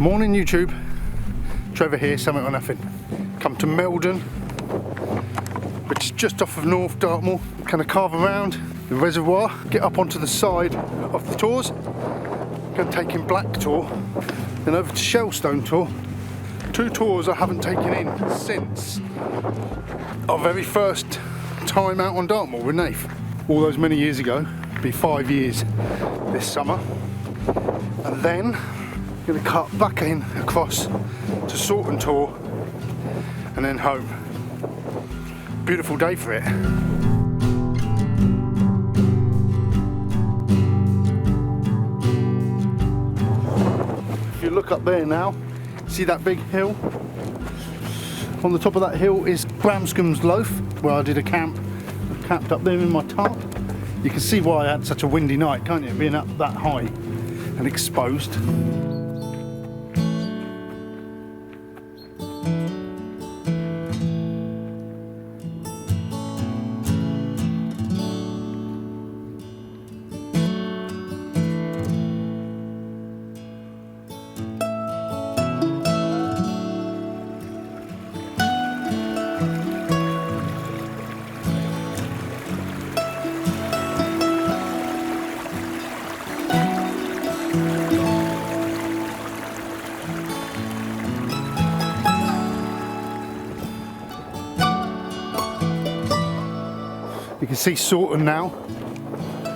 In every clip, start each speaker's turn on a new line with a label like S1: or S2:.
S1: Morning YouTube, Trevor here, Something or Nothing. Come to Meldon, which is just off of North Dartmoor. Kind of carve around the reservoir, get up onto the side of the Tors, going to take in Black-a-Tor, then over to Shelstone Tor. Two Tors I haven't taken in since our very first time out on Dartmoor with Nath. All those many years ago, it'll be 5 years this summer. And then I'm going to cut back in across to Sourton Tor and then home. Beautiful day for it. If you look up there now, see that big hill? On the top of that hill is Bramscombe's Loaf, where I did a camp. I camped up there in my tarp. You can see why I had such a windy night, can't you? Being up that high and exposed. You can see Sourton now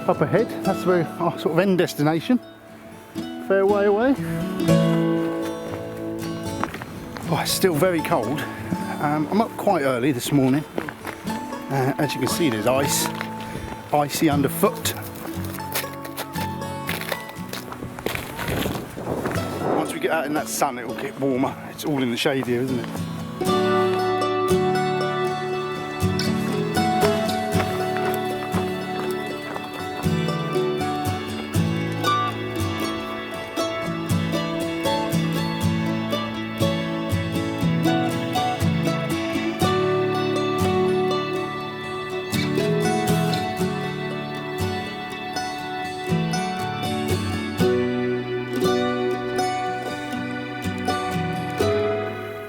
S1: up ahead. That's where our sort of end destination. Fair way away. Oh, it's still very cold. I'm up quite early this morning. As you can see, there's ice, icy underfoot. Once we get out in that sun, it will get warmer. It's all in the shade here, isn't it?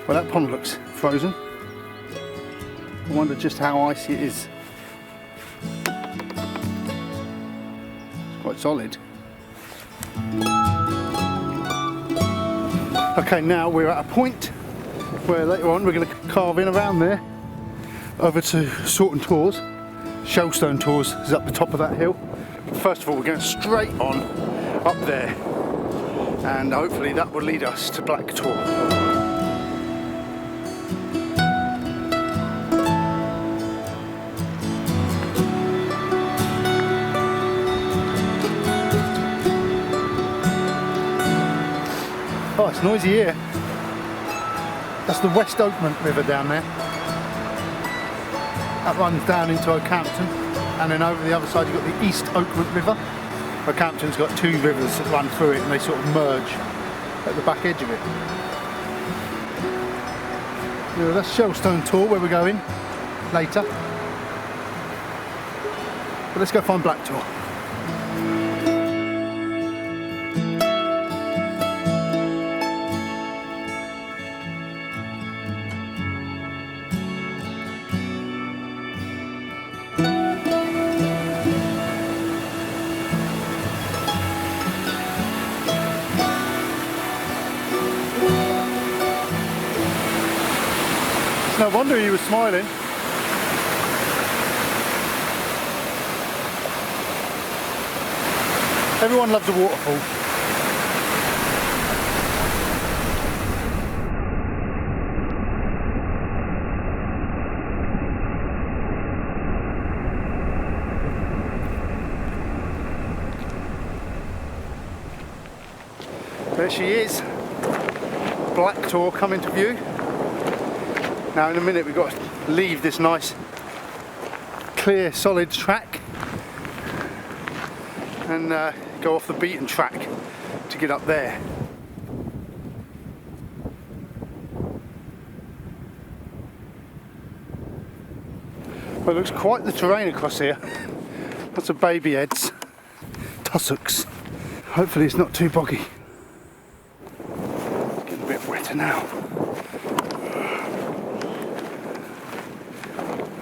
S1: Well, that pond looks frozen. I wonder just how icy it is. It's quite solid. Okay, now we're at a point where later on we're going to carve in around there over to Sourton Tors. Shelstone Tors is up the top of that hill. But first of all, we're going straight on up there, and hopefully that will lead us to Black-a-Tor. Oh, it's noisy here. That's the West Okement River down there. That runs down into Okement, and then over the other side you've got the East Okement River. Okement's got two rivers that run through it and they sort of merge at the back edge of it. Yeah, that's Shelstone Tor where we're going later. But let's go find Black-a-Tor. No wonder he was smiling. Everyone loves a waterfall. There she is. Black-a-Tor coming to view. Now in a minute we've got to leave this nice clear solid track and go off the beaten track to get up there. Well, it looks quite the terrain across here. Lots of baby heads, tussocks. Hopefully it's not too boggy. canal.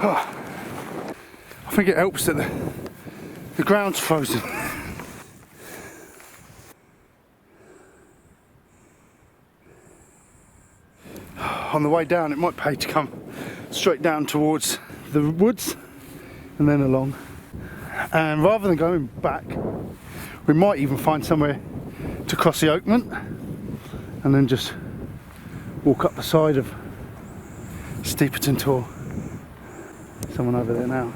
S1: Oh, I think it helps that the ground's frozen. On the way down, it might pay to come straight down towards the woods and then along. And rather than going back, we might even find somewhere to cross the Okement and then just walk up the side of Sourton Tor. Someone over there now.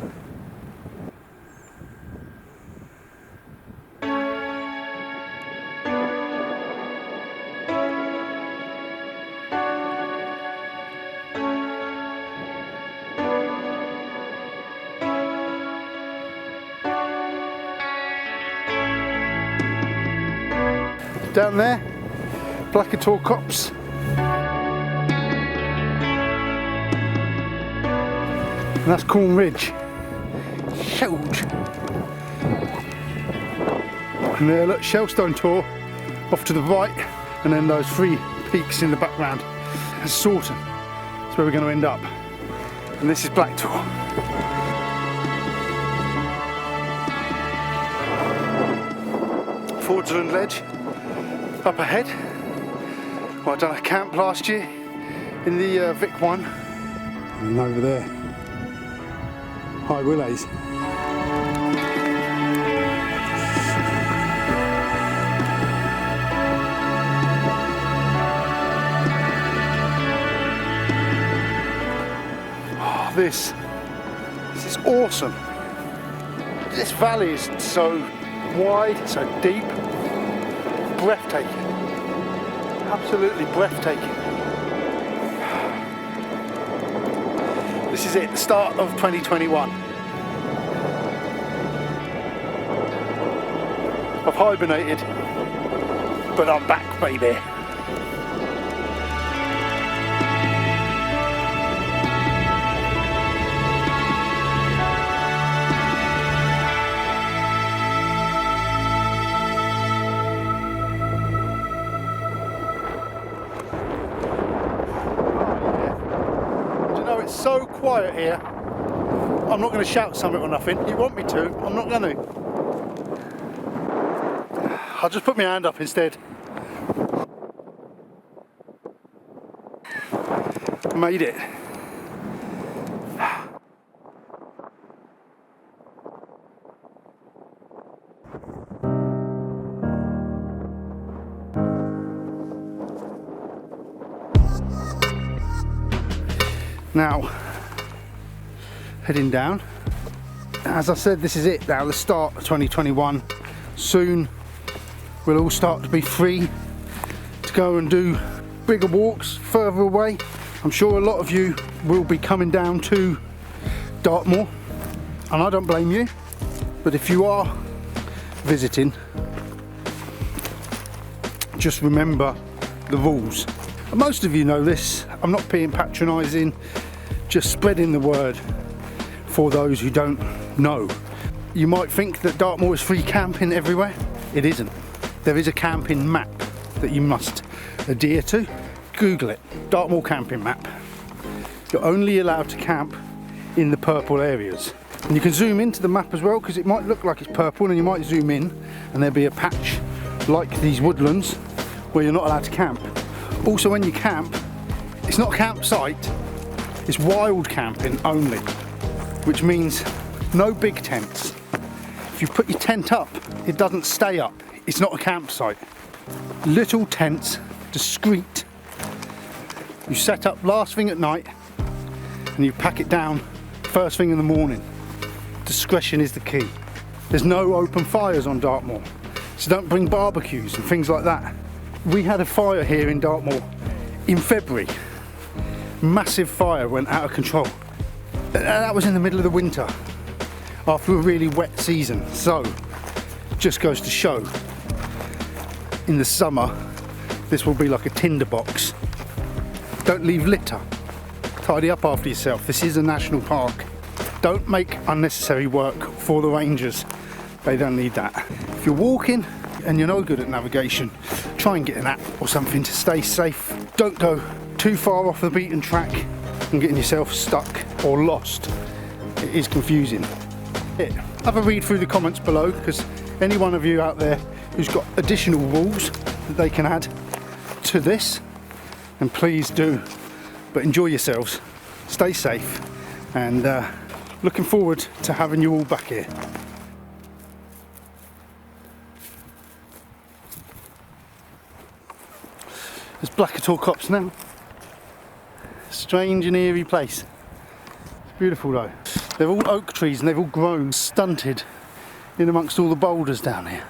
S1: Down there, Black-a-Tor Copse. And that's Corn Ridge. Huge. And there, look, Shelstone Tor off to the right, and then those three peaks in the background. That's Sourton. That's where we're going to end up. And this is Black-a-Tor. Fordsland Ledge. Up ahead. Well, I've done a camp last year in the Vic 1. And over there, High Willows. Oh, this is awesome. This valley is so wide, so deep. Breathtaking, absolutely breathtaking. This is it, the start of 2021. I've hibernated, but I'm back, baby. It's so quiet here. I'm not going to shout something or nothing. You want me to? I'm not going to. I'll just put my hand up instead. Made it. Now, heading down. As I said, this is it now, the start of 2021. Soon we'll all start to be free to go and do bigger walks further away. I'm sure a lot of you will be coming down to Dartmoor, and I don't blame you, but if you are visiting, just remember the rules. And most of you know this. I'm not being patronising, just spreading the word for those who don't know. You might think that Dartmoor is free camping everywhere. It isn't. There is a camping map that you must adhere to. Google it, Dartmoor camping map. You're only allowed to camp in the purple areas. And you can zoom into the map as well, because it might look like it's purple, and you might zoom in and there'll be a patch like these woodlands where you're not allowed to camp. Also, when you camp, it's not a campsite, it's wild camping only, which means no big tents. If you put your tent up, it doesn't stay up. It's not a campsite. Little tents, discreet. You set up last thing at night and you pack it down first thing in the morning. Discretion is the key. There's no open fires on Dartmoor, so don't bring barbecues and things like that. We had a fire here in Dartmoor in February. Massive fire, went out of control. That was in the middle of the winter, after a really wet season. So, just goes to show, in the summer, this will be like a tinderbox. Don't leave litter. Tidy up after yourself. This is a national park. Don't make unnecessary work for the rangers. They don't need that. If you're walking, and you're no good at navigation, try and get an app or something to stay safe. Don't go too far off the beaten track and getting yourself stuck or lost. It is confusing. Have a read through the comments below, because any one of you out there who's got additional rules that they can add to this, and please do. But enjoy yourselves, stay safe, and looking forward to having you all back here. There's Black-a-Tor Copse now. Strange and eerie place. It's beautiful though. They're all oak trees and they've all grown stunted in amongst all the boulders down here.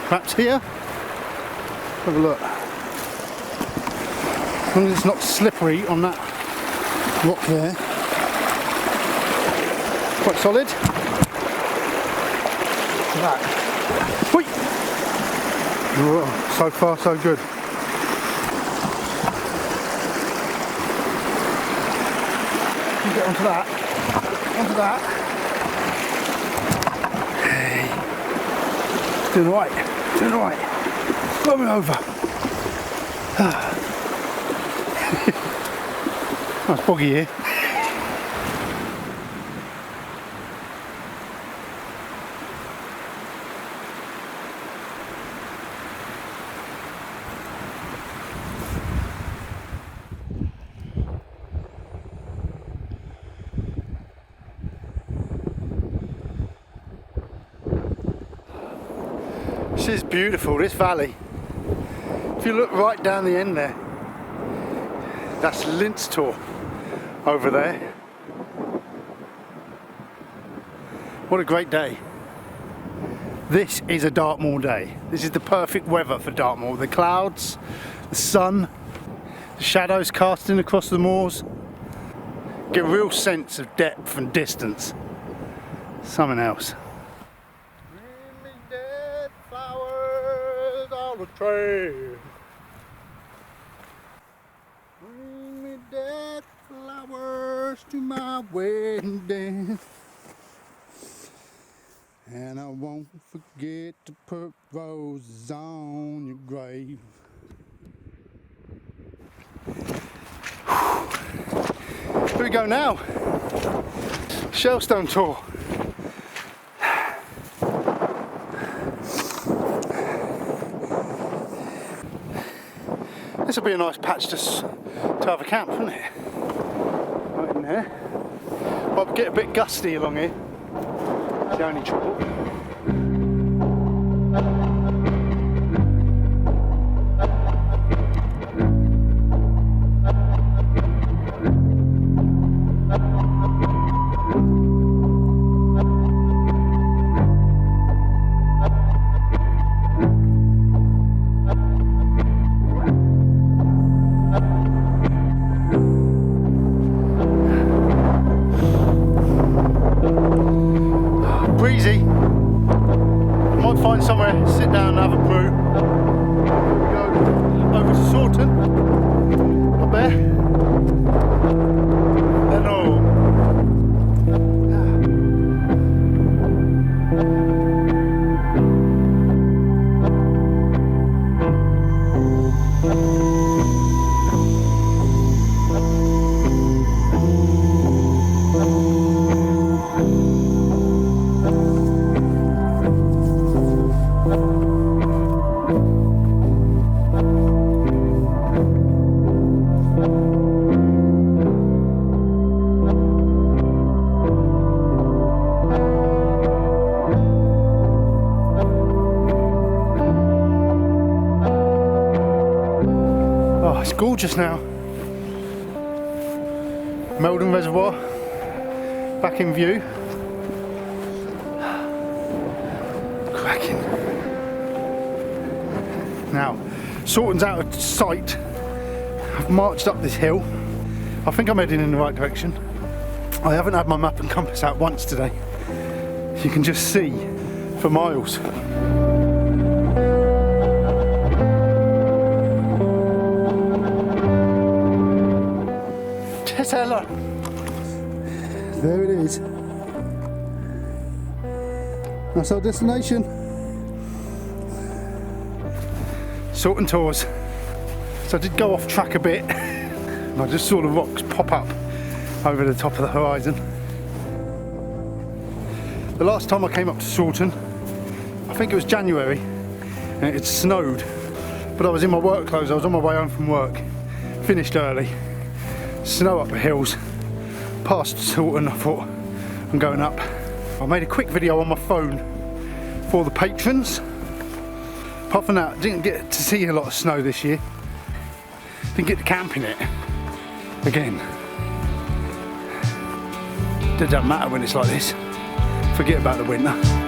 S1: Perhaps here? Have a look. As long as it's not slippery on that rock there. Quite solid. Look at that. Whee! Whoa, so far so good. You get onto that. Onto that. Hey. Doing alright. Doing alright. Roll me over. Nice boggy here. This is beautiful, this valley. If you look right down the end there, that's Shelstone Tor over there. What a great day. This is a Dartmoor day. This is the perfect weather for Dartmoor. The clouds, the sun, the shadows casting across the moors. Get a real sense of depth and distance. Something else. Trail. Bring me dead flowers to my wedding dance, and I won't forget to put roses on your grave. Here we go now. Shelstone Tor. This will be a nice patch to have a camp, won't it? Right in there. Might get a bit gusty along here. That's the only trouble. Breezy. Might find somewhere, sit down and have a brew. Go over to Sourton, up there. Then home. It's gorgeous now. Meldon Reservoir back in view. Cracking. Now, Sourton's out of sight. I've marched up this hill. I think I'm heading in the right direction. I haven't had my map and compass out once today. You can just see for miles. Tesla. There it is. That's our destination. Sourton Tors. So I did go off track a bit and I just saw the rocks pop up over the top of the horizon. The last time I came up to Sourton, I think it was January, and it snowed, but I was in my work clothes. I was on my way home from work, finished early, snow up the hills, past Sourton. I thought, I'm going up. I made a quick video on my phone for the patrons. Apart from that, I didn't get to see a lot of snow this year. Didn't get to camp in it. Again, it doesn't matter when it's like this. Forget about the winter.